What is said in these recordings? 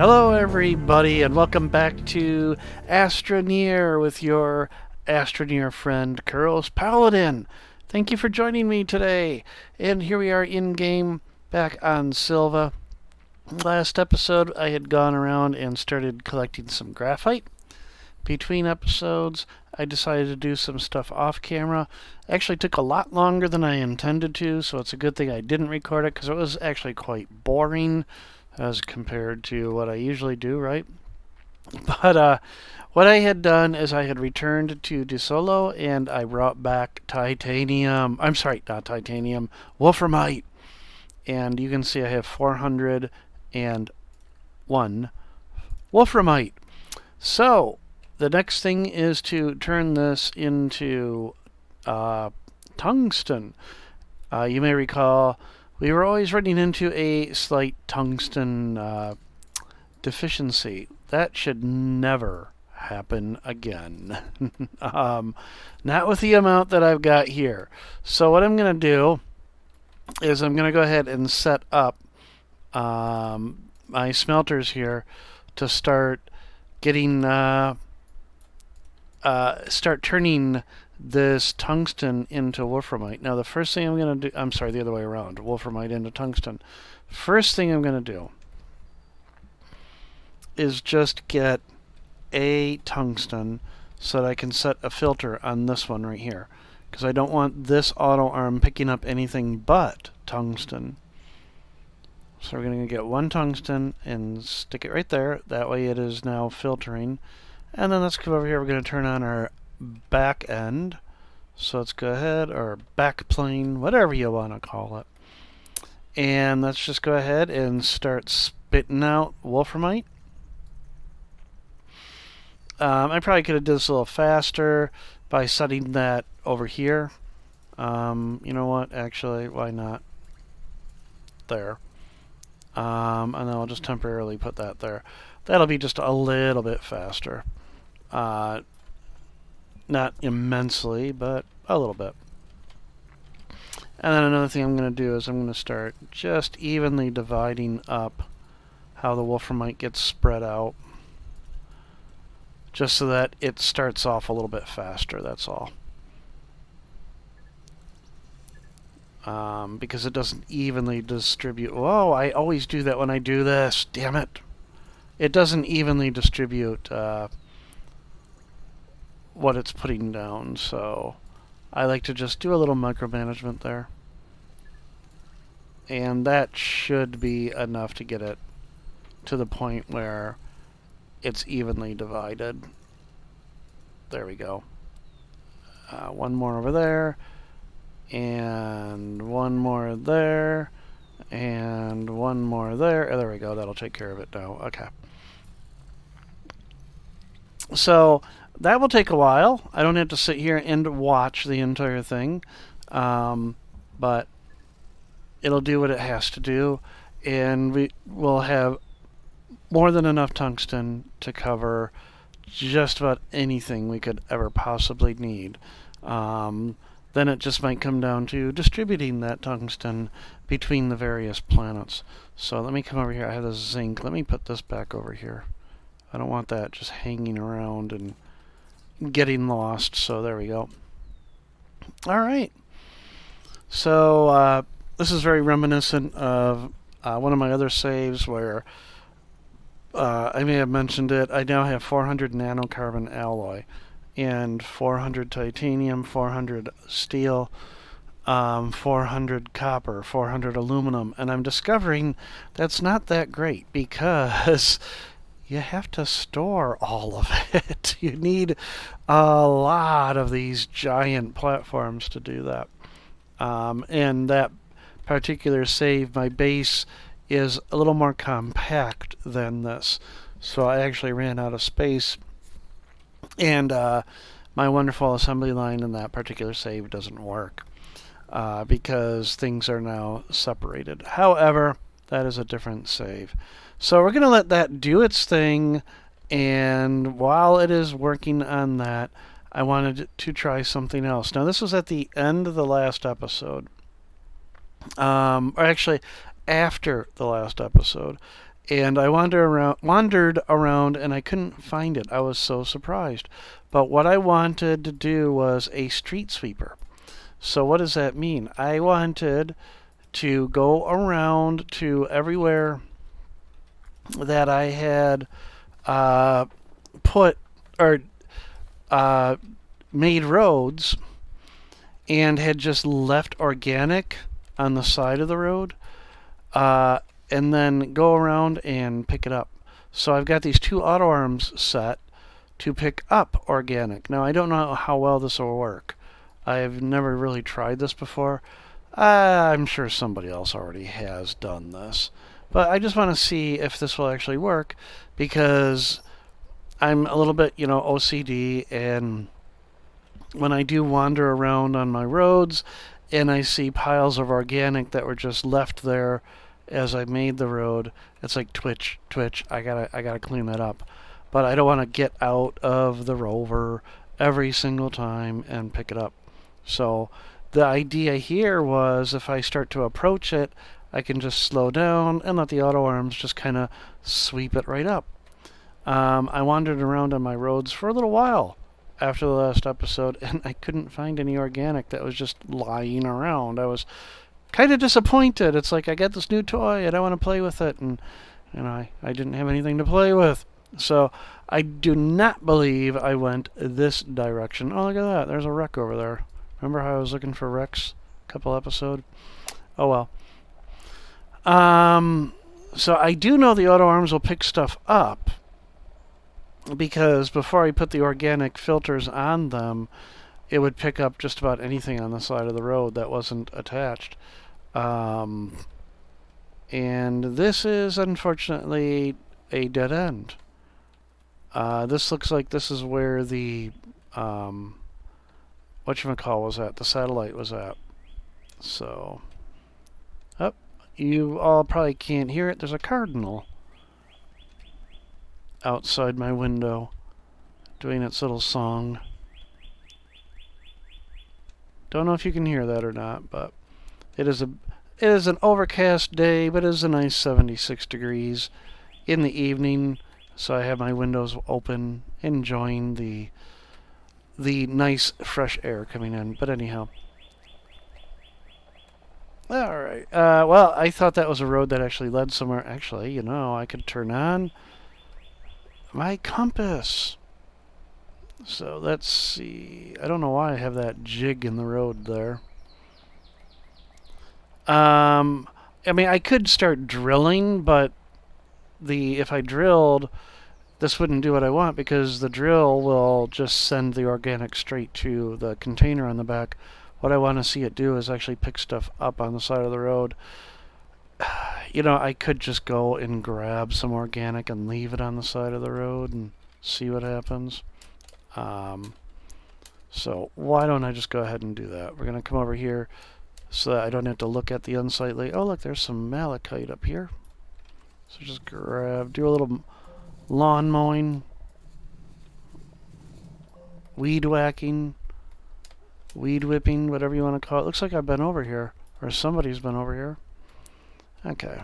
Hello, everybody, and welcome back to Astroneer with your Astroneer friend, Kuros Paladin. Thank you for joining me today. And here we are in game back on Sylva. Last episode, I had gone around and started collecting some graphite. Between episodes, I decided to do some stuff off camera. Actually took a lot longer than I intended to, so it's a good thing I didn't record it because it was actually quite boring as compared to what I usually do, right? But what I had done is I had returned to DeSolo and I brought back titanium. I'm sorry, not titanium, wolframite. And you can see I have 401 wolframite. So the next thing is to turn this into tungsten. You may recall we were always running into a slight tungsten deficiency. That should never happen again. Not with the amount that I've got here. So what I'm going to do is I'm going to go ahead and set up my smelters here to start getting start turning this tungsten into wolframite. Now the first thing I'm going to do, I'm sorry, the other way around, wolframite into tungsten. First thing I'm going to do is just get a tungsten so that I can set a filter on this one right here, because I don't want this auto arm picking up anything but tungsten. So we're going to get one tungsten and stick it right there. That way it is now filtering. And then let's come over here. We're going to turn on our back end. So let's go ahead, or back plane, whatever you want to call it. And let's just go ahead and start spitting out wolframite. I probably could have done this a little faster by setting that over here. You know what? Actually, why not? There. And then I'll just temporarily put that there. That'll be just a little bit faster. Not immensely, but a little bit. And then another thing I'm going to do is I'm going to start just evenly dividing up how the wolframite gets spread out, just so that it starts off a little bit faster, that's all. Because it doesn't evenly distribute. Whoa, I always do that when I do this. Damn it. It doesn't evenly distribute what it's putting down, so I like to just do a little micromanagement there. And that should be enough to get it to the point where it's evenly divided. There we go. One more over there, and one more there, and one more there. Oh, there we go. That'll take care of it now. Okay. So that will take a while. I don't have to sit here and watch the entire thing, but it'll do what it has to do, and we will have more than enough tungsten to cover just about anything we could ever possibly need. Then it just might come down to distributing that tungsten between the various planets. So let me come over here. I have this zinc. Let me put this back over here. I don't want that just hanging around and getting lost. So there we go. All right. So this is very reminiscent of one of my other saves where I may have mentioned it. I now have 400 nanocarbon alloy and 400 titanium, 400 steel, 400 copper, 400 aluminum, and I'm discovering that's not that great because you have to store all of it. You need a lot of these giant platforms to do that. And that particular save, my base is a little more compact than this. So I actually ran out of space, and my wonderful assembly line in that particular save doesn't work because things are now separated. However, that is a different save. So we're going to let that do its thing, and while it is working on that, I wanted to try something else. Now this was at the end of the last episode, or actually after the last episode, And I wandered around and I couldn't find it. I was so surprised. But what I wanted to do was a street sweeper. So what does that mean? I wanted to go around to everywhere that I had uh, put or uh, made roads and had just left organic on the side of the road, uh, and then go around and pick it up. So I've got these two auto arms set to pick up organic. Now I don't know how well this will work. I've never really tried this before. I'm sure somebody else already has done this. But I just want to see if this will actually work because I'm a little bit, OCD, and when I do wander around on my roads and I see piles of organic that were just left there as I made the road, it's like twitch, twitch. I gotta clean that up. But I don't want to get out of the rover every single time and pick it up. So the idea here was if I start to approach it, I can just slow down and let the auto arms just kind of sweep it right up. I wandered around on my roads for a little while after the last episode, and I couldn't find any organic that was just lying around. I was kind of disappointed. It's like I got this new toy and I want to play with it, and I didn't have anything to play with. So I do not believe I went this direction. Oh, look at that. There's a wreck over there. Remember how I was looking for wrecks a couple episodes? Oh, well. So I do know the auto arms will pick stuff up because before I put the organic filters on them, it would pick up just about anything on the side of the road that wasn't attached. And this is unfortunately a dead end. This looks like this is where the whatchamacall was at. The satellite was at. So, you all probably can't hear it. There's a cardinal outside my window doing its little song. Don't know if you can hear that or not, but it is an overcast day, but it is a nice 76 degrees in the evening. So I have my windows open, enjoying the nice fresh air coming in. But anyhow. Alright. Well, I thought that was a road that actually led somewhere. Actually, I could turn on my compass. So let's see. I don't know why I have that jig in the road there. I could start drilling, but if I drilled, this wouldn't do what I want because the drill will just send the organic straight to the container on the back. What I want to see it do is actually pick stuff up on the side of the road. I could just go and grab some organic and leave it on the side of the road and see what happens. So why don't I just go ahead and do that? We're going to come over here so that I don't have to look at the unsightly. Oh, look, there's some malachite up here. So just do a little lawn mowing, weed whacking, weed whipping, whatever you want to call it. Looks like I've been over here, or somebody's been over here. Okay.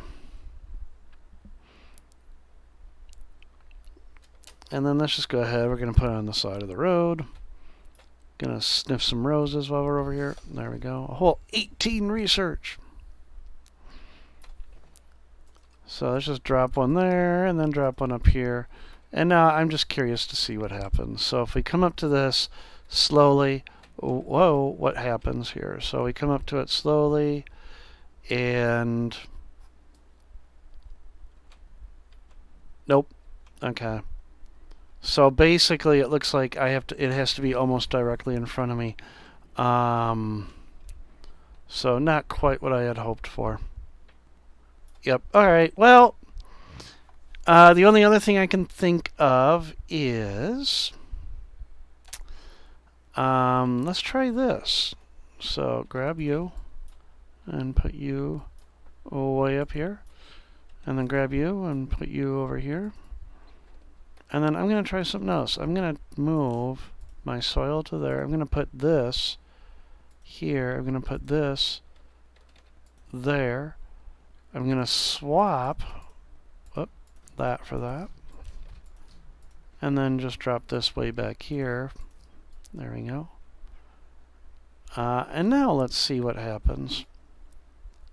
And then let's just go ahead. We're going to put it on the side of the road. Going to sniff some roses while we're over here. There we go. A whole 18 research. So let's just drop one there and then drop one up here. And now I'm just curious to see what happens. So if we come up to this slowly, whoa, what happens here? So we come up to it slowly and nope. Okay. So basically it looks like it has to be almost directly in front of me. So not quite what I had hoped for. Yep. Alright, well, the only other thing I can think of is, let's try this. So grab you and put you way up here, and then grab you and put you over here. And then I'm going to try something else. I'm going to move my soil to there. I'm going to put this here. I'm going to put this there. I'm going to swap. Whoop. that for that. And then just drop this way back here. There we go. And now let's see what happens.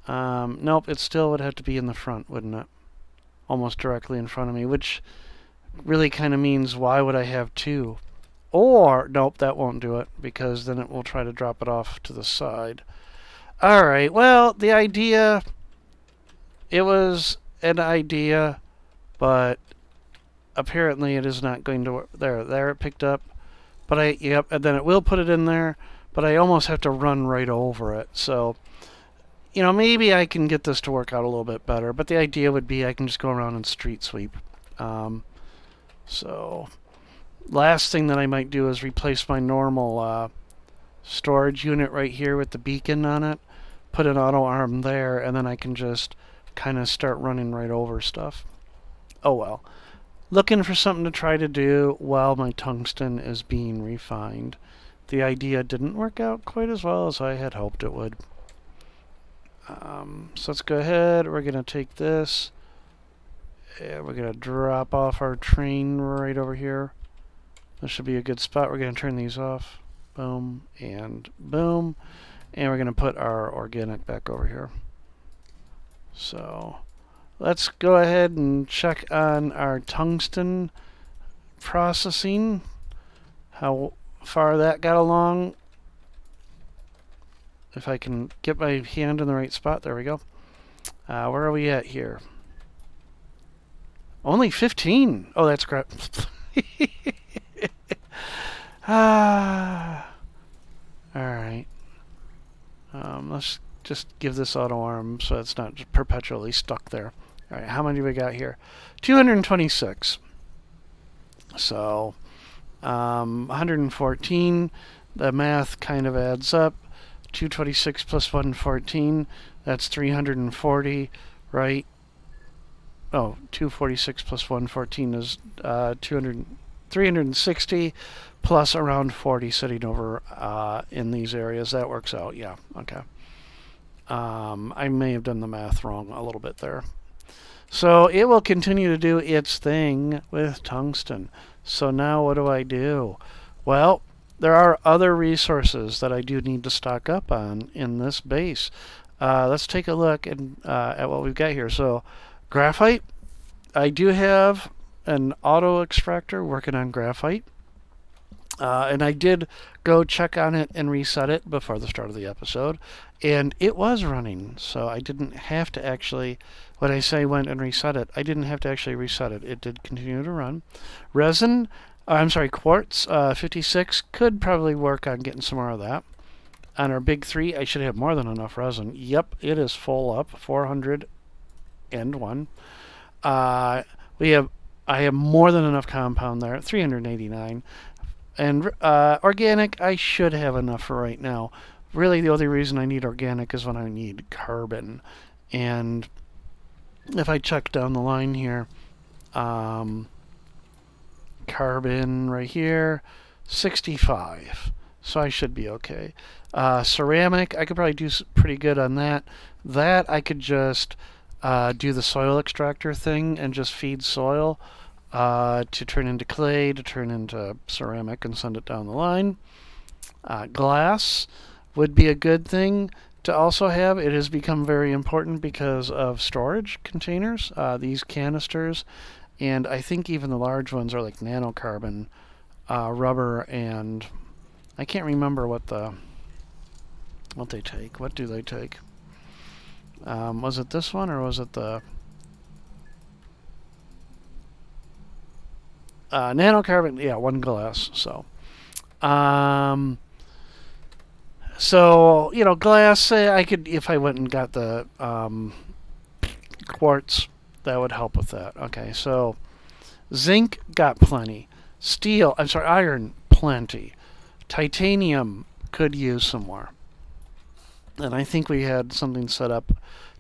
Nope, it still would have to be in the front, wouldn't it? Almost directly in front of me, which really kind of means why would I have two? Or, nope, that won't do it, because then it will try to drop it off to the side. Alright, well, the idea, it was an idea, but apparently it is not going to work. There it picked up. But yep, and then it will put it in there, but I almost have to run right over it. So, you know, maybe I can get this to work out a little bit better, but the idea would be I can just go around and street sweep. So, last thing that I might do is replace my normal storage unit right here with the beacon on it, put an auto arm there, and then I can just kind of start running right over stuff. Oh well. Looking for something to try to do while my tungsten is being refined. The idea didn't work out quite as well as I had hoped it would. So let's go ahead. We're going to take this. And we're going to drop off our train right over here. This should be a good spot. We're going to turn these off. Boom and boom. And we're going to put our organic back over here. So let's go ahead and check on our tungsten processing. How far that got along. If I can get my hand in the right spot. There we go. Where are we at here? Only 15. Oh, that's crap. Alright. Let's just give this auto arm so it's not just perpetually stuck there. Alright, how many do we got here? 226. So, 114. The math kind of adds up. 226 plus 114, that's 340, right? Oh, 246 plus 114 is 360 plus around 40 sitting over in these areas. That works out, yeah, okay. I may have done the math wrong a little bit there. So it will continue to do its thing with tungsten. So now what do? Well, there are other resources that I do need to stock up on in this base. Let's take a look at what we've got here. So graphite, I do have an auto extractor working on graphite. And I did go check on it and reset it before the start of the episode. And it was running, so I didn't have to actually, when I say went and reset it, I didn't have to actually reset it. It did continue to run. Resin, quartz, 56, could probably work on getting some more of that. On our big 3, I should have more than enough resin. Yep, it is full up, 401. I have more than enough compound there, 389. And organic, I should have enough for right now. Really, the only reason I need organic is when I need carbon. And if I check down the line here, carbon right here, 65. So I should be okay. Ceramic, I could probably do pretty good on that. That I could just do the soil extractor thing and just feed soil to turn into clay, to turn into ceramic and send it down the line. Glass would be a good thing to also have. It has become very important because of storage containers, these canisters, and I think even the large ones are like nanocarbon rubber, and I can't remember what they take. What do they take? Was it this one or was it the nanocarbon? Yeah, one glass. So, you know, glass, I could, if I went and got the quartz, that would help with that. Okay, so zinc, got plenty. Iron, plenty. Titanium, could use some more. And I think we had something set up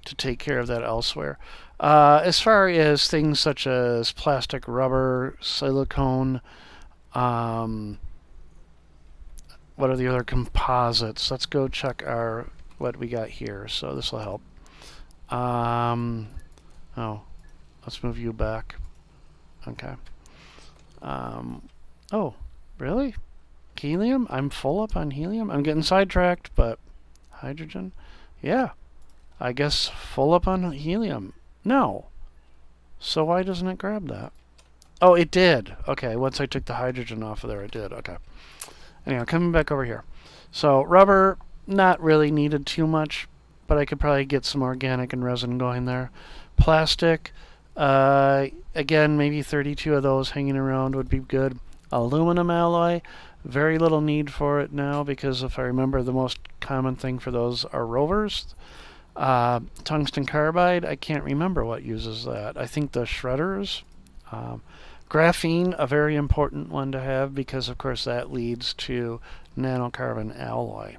to take care of that elsewhere. As far as things such as plastic, rubber, silicone, what are the other composites? Let's go check what we got here. So this will help. Let's move you back. Okay. Oh, really? Helium? I'm full up on helium? I'm getting sidetracked, but hydrogen? Yeah, I guess full up on helium. No. So why doesn't it grab that? Oh, it did. Okay, once I took the hydrogen off of there, it did. Okay. Anyway, coming back over here. So rubber, not really needed too much, but I could probably get some organic and resin going there. Plastic, again, maybe 32 of those hanging around would be good. Aluminum alloy, very little need for it now because if I remember, the most common thing for those are rovers. Tungsten carbide, I can't remember what uses that. I think the shredders. Graphene, a very important one to have because, of course, that leads to nanocarbon alloy.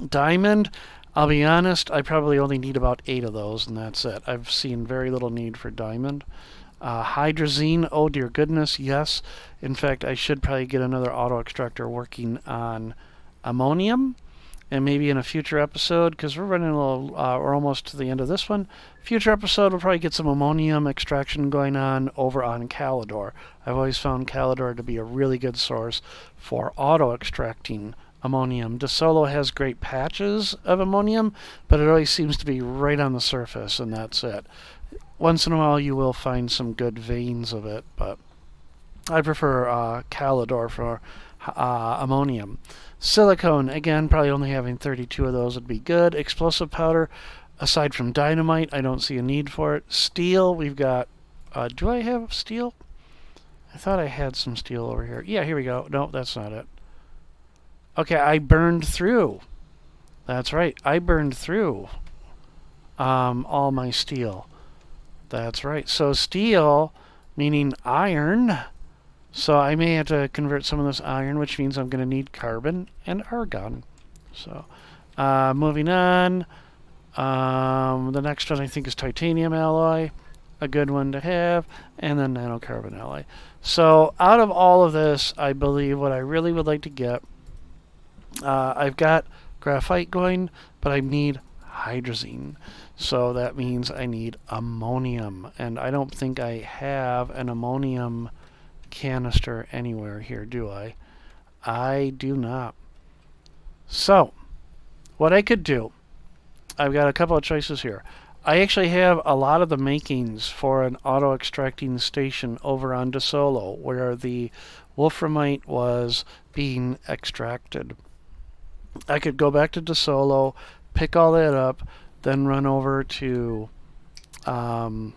Diamond, I'll be honest, I probably only need about 8 of those, and that's it. I've seen very little need for diamond. Hydrazine, oh dear goodness, yes. In fact, I should probably get another auto extractor working on ammonium. And maybe in a future episode, because we're running a little, we're almost to the end of this one. Future episode, we'll probably get some ammonium extraction going on over on Calidor. I've always found Calidor to be a really good source for auto extracting ammonium. DeSolo has great patches of ammonium, but it always seems to be right on the surface, and that's it. Once in a while, you will find some good veins of it, but I prefer Calidor for ammonium. Silicone, again, probably only having 32 of those would be good. Explosive powder, aside from dynamite, I don't see a need for it. Steel, we've got... do I have steel? I thought I had some steel over here. Yeah, here we go. No, that's not it. Okay, I burned through. That's right. I burned through all my steel. That's right. So steel, meaning iron... So I may have to convert some of this iron, which means I'm going to need carbon and argon. So moving on. The next one I think is titanium alloy, a good one to have, and then nanocarbon alloy. So out of all of this, I believe what I really would like to get, I've got graphite going, but I need hydrazine. So that means I need ammonium, and I don't think I have an ammonium canister anywhere here, do I? I do not. So, what I could do, I've got a couple of choices here. I actually have a lot of the makings for an auto extracting station over on DeSolo, where the wolframite was being extracted. I could go back to DeSolo, pick all that up, then run over to Calidor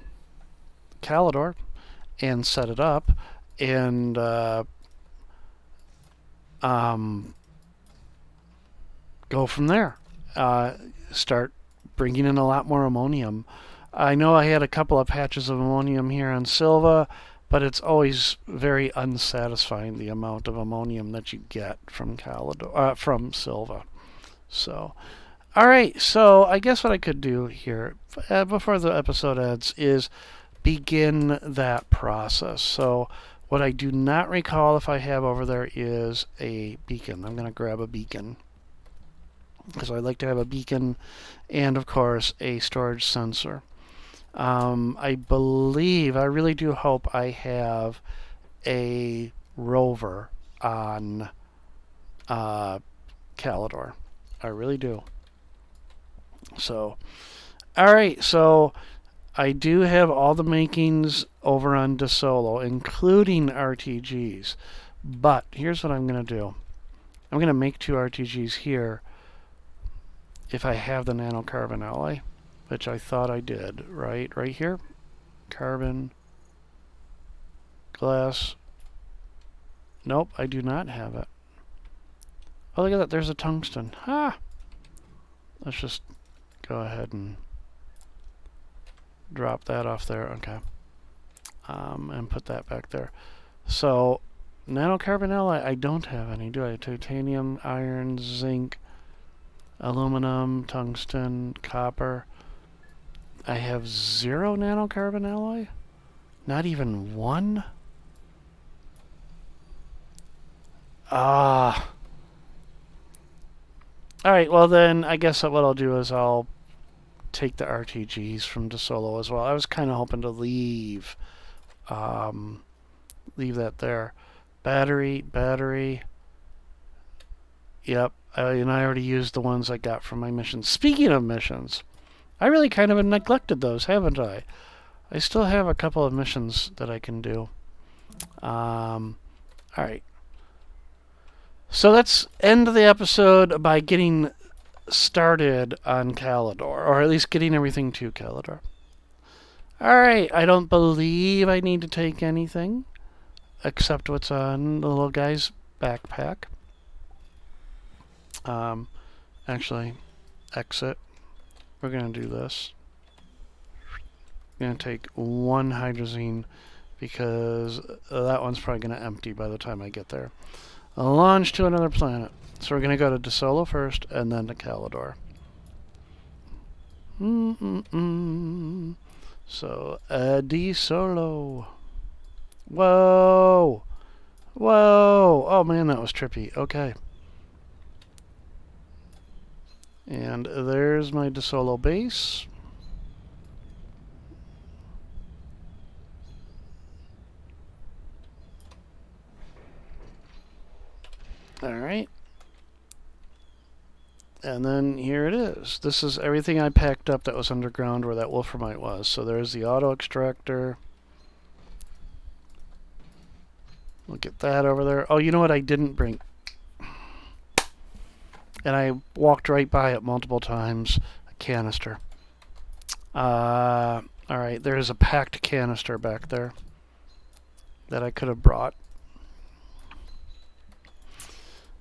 and set it up, and go from there. Start bringing in a lot more ammonium. I know I had a couple of patches of ammonium here on Sylva, but it's always very unsatisfying the amount of ammonium that you get from from Sylva. So, all right. So I guess what I could do here before the episode ends is begin that process. So what I do not recall if I have over there is a beacon. I'm going to grab a beacon because I like to have a beacon and, of course, a storage sensor. I believe, I really do hope I have a rover on Calidor. I really do. So, all right, so I do have all the makings over on DeSolo, including RTGs. But here's what I'm going to do. I'm going to make 2 RTGs here if I have the nanocarbon alloy, which I thought I did. Right here. Carbon. Glass. Nope, I do not have it. Oh, look at that. There's a tungsten. Ah! Let's just go ahead and drop that off there. Okay. And put that back there. So, nanocarbon alloy, I don't have any, do I? Titanium, iron, zinc, aluminum, tungsten, copper. I have 0 nanocarbon alloy? Not even 1? Ah. Alright, well then, I guess what I'll do is I'll take the RTGs from DeSolo as well. I was kind of hoping to leave Leave that there. Battery. Yep. And I already used the ones I got from my missions. Speaking of missions, I really kind of neglected those, haven't I? I still have a couple of missions that I can do. Alright. So let's end the episode by getting started on Calidor, or at least getting everything to Calidor. Alright, I don't believe I need to take anything except what's on the little guy's backpack. Actually, exit. We're going to do this. We're going to take one hydrazine because that one's probably going to empty by the time I get there. I'll launch to another planet. So we're going to go to DeSolo first and then to Calidor. So, DeSolo. Whoa! Whoa! Oh man, that was trippy. Okay. And there's my DeSolo base. Alright. And then here it is. This is everything I packed up that was underground where that wolframite was. So there's the auto extractor. Look at that over there. Oh, you know what I didn't bring? And I walked right by it multiple times. A canister. Alright, there's a packed canister back there that I could have brought.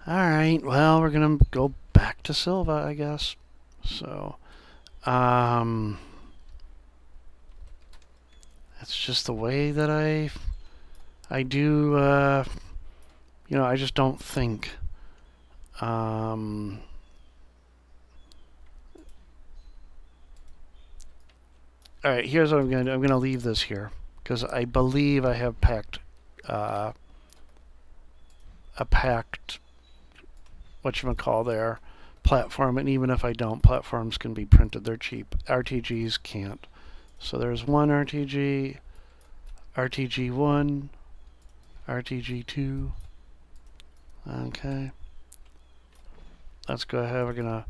Alright, well, we're going to go back to Sylva, I guess. So, it's just the way that I do, I just don't think. Alright, here's what I'm going to do. I'm going to leave this here because I believe I have packed a packed whatchamacall there platform, and even if I don't, platforms can be printed. They're cheap. RTGs can't. So there's one RTG, RTG1, RTG2. Okay. Let's go ahead. We're going to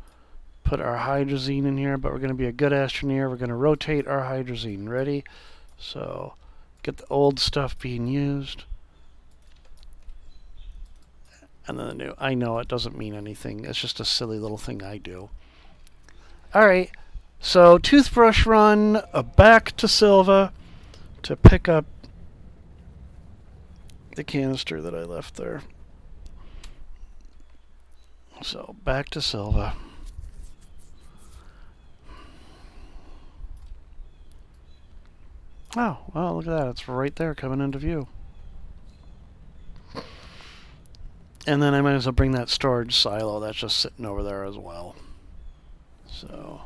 put our hydrazine in here, but we're going to be a good astroneer. We're going to rotate our hydrazine. Ready? So get the old stuff being used. And then the new. I know it doesn't mean anything. It's just a silly little thing I do. Alright, so toothbrush run back to Sylva to pick up the canister that I left there. So back to Sylva. Oh, well, look at that. It's right there coming into view. And then I might as well bring that storage silo that's just sitting over there as well. So,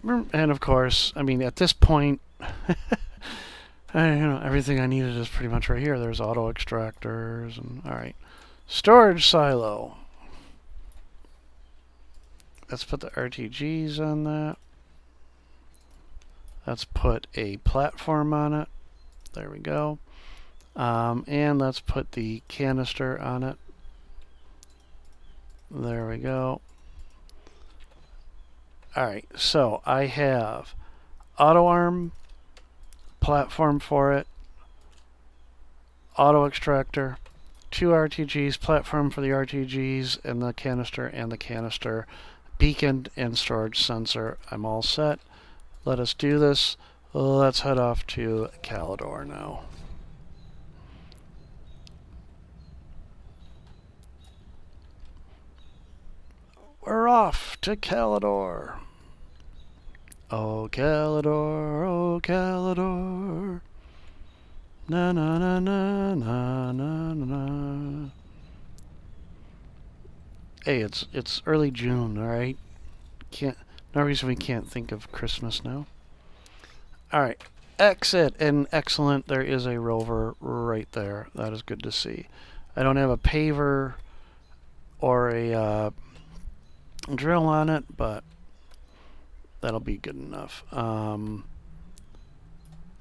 and of course, I mean, at this point, everything I needed is pretty much right here. There's auto extractors and all right, storage silo. Let's put the RTGs on that. Let's put a platform on it. There we go. And let's put the canister on it. There we go. Alright, so I have auto arm, platform for it, auto extractor, 2 RTGs, platform for the RTGs, and the canister, beacon and storage sensor. I'm all set. Let us do this. Let's head off to Calidor now. We're off to Calidor. Oh, Calidor, oh, Calidor. Na na na na na na na. Hey, it's early June, all right? No reason we can't think of Christmas now. All right, exit and excellent. There is a rover right there. That is good to see. I don't have a paver or a drill on it, but that'll be good enough.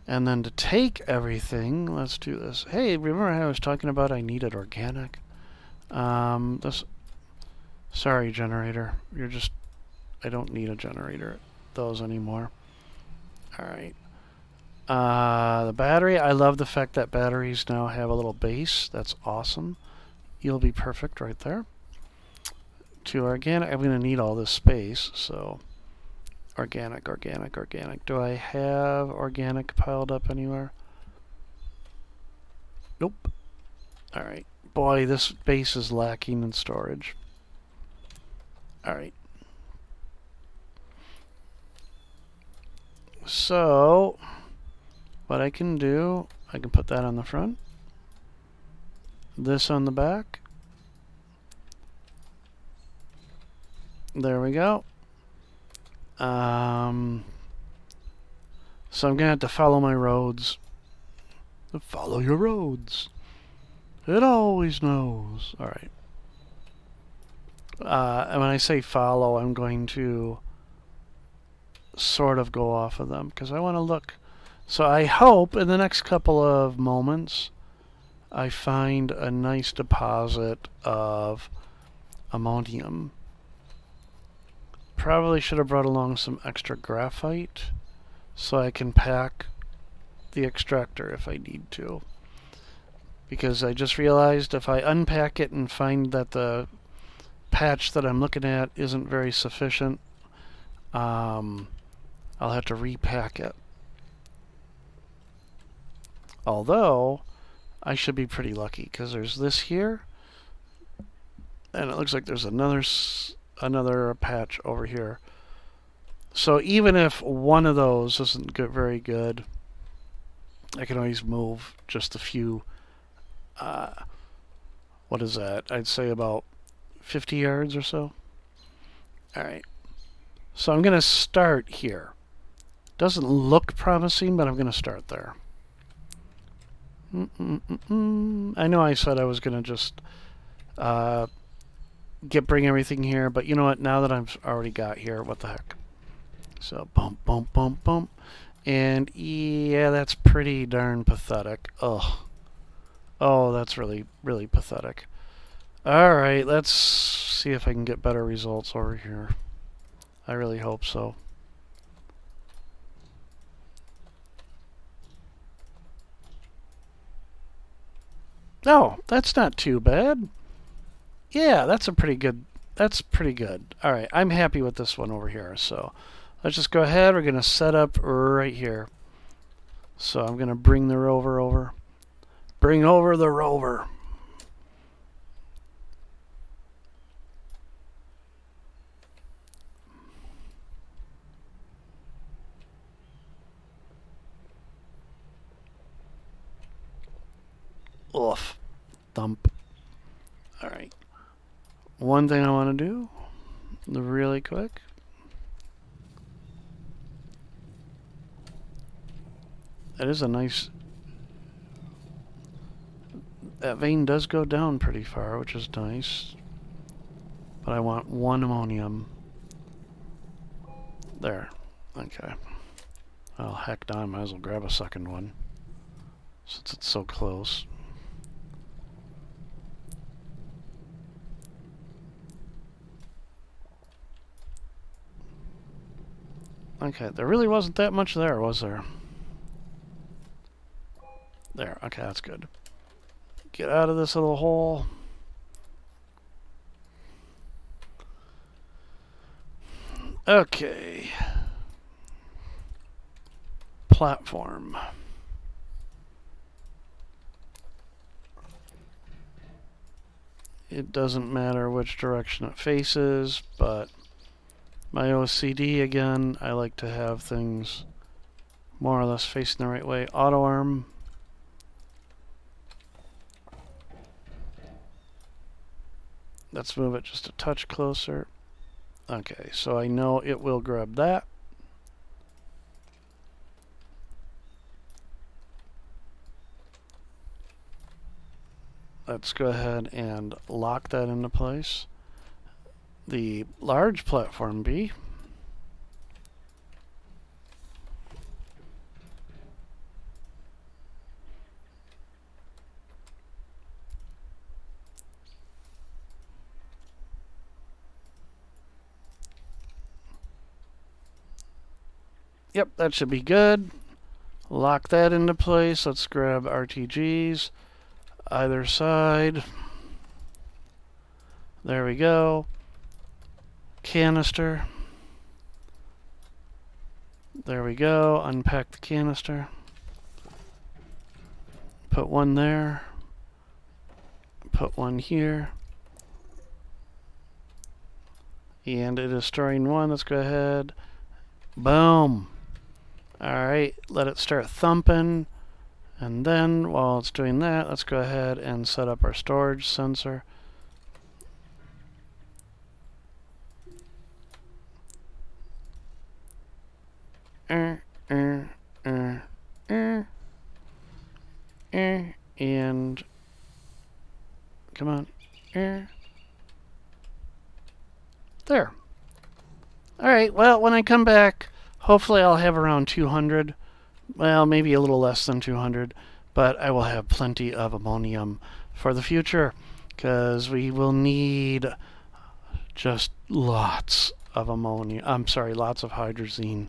And then to take everything, let's do this. Hey, remember how I was talking about I needed organic? This. Sorry, generator. I don't need a generator. Those anymore. Alright. The battery. I love the fact that batteries now have a little base. That's awesome. You'll be perfect right there. To organic. I'm going to need all this space, so... Organic, organic, organic. Do I have organic piled up anywhere? Nope. Alright. Boy, this base is lacking in storage. Alright. So, what I can do, I can put that on the front. This on the back. There we go. So I'm going to have to follow my roads. Follow your roads. It always knows. Alright. And when I say follow, I'm going to sort of go off of them because I want to look. So I hope in the next couple of moments I find a nice deposit of ammonium. Probably should have brought along some extra graphite so I can pack the extractor if I need to. Because I just realized if I unpack it and find that the patch that I'm looking at isn't very sufficient, I'll have to repack it. Although, I should be pretty lucky because there's this here, and it looks like there's another patch over here. So even if one of those isn't very good, I can always move just a few. What is that? I'd say about 50 yards or so. Alright. So I'm going to start here. Doesn't look promising, but I'm going to start there. I know I said I was going to just bring everything here, but you know what? Now that I've already got here, what the heck? So bump, bump, bump, bump. And yeah, that's pretty darn pathetic. Ugh. Oh, that's really, really pathetic. Alright, let's see if I can get better results over here. I really hope so. Oh, that's not too bad. Yeah, that's pretty good. Alright, I'm happy with this one over here. So let's just go ahead. We're going to set up right here. So I'm going to bring the rover over. Bring over the rover. Oof. Thump. Alright. One thing I want to do, really quick. That is a nice... That vein does go down pretty far, which is nice. But I want one ammonium. There. Okay. Well, heck no, I might as well grab a second one. Since it's so close. Okay, there really wasn't that much there, was there? There, okay, that's good. Get out of this little hole. Okay. Platform. It doesn't matter which direction it faces, but my OCD again, I like to have things more or less facing the right way. Auto arm. Let's move it just a touch closer. Okay, so I know it will grab that. Let's go ahead and lock that into place. The large platform B. Yep, that should be good. Lock that into place. Let's grab RTGs either side. There we go. Canister. There we go. Unpack the canister. Put one there. Put one here. And it is storing one. Let's go ahead. Boom. Alright, let it start thumping. And then, while it's doing that, let's go ahead and set up our storage sensor. And come on. There. Alright, well, when I come back, hopefully I'll have around 200. Well, maybe a little less than 200, but I will have plenty of ammonium for the future, because we will need just lots of ammonia. I'm sorry, lots of hydrazine.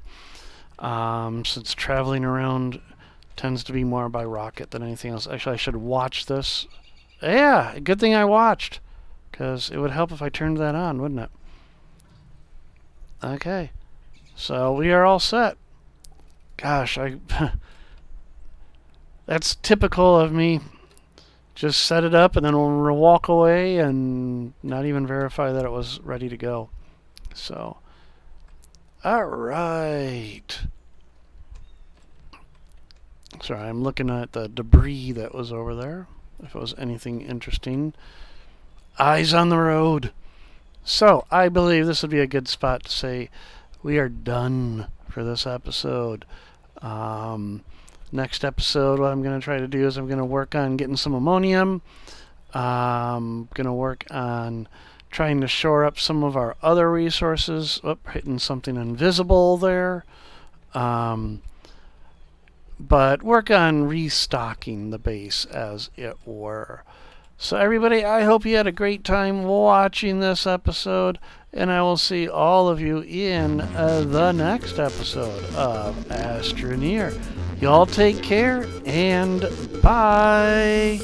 Since traveling around tends to be more by rocket than anything else. Actually, I should watch this. Yeah, good thing I watched, because it would help if I turned that on, wouldn't it? Okay, so we are all set. Gosh, that's typical of me. Just set it up and then we'll walk away and not even verify that it was ready to go. So, all right. Sorry, I'm looking at the debris that was over there. If it was anything interesting. Eyes on the road. So, I believe this would be a good spot to say we are done for this episode. Next episode, what I'm going to try to do is I'm going to work on getting some ammonium. I'm going to work on trying to shore up some of our other resources. Oop, hitting something invisible there. But work on restocking the base, as it were. So everybody, I hope you had a great time watching this episode, and I will see all of you in the next episode of Astroneer. Y'all take care, and bye!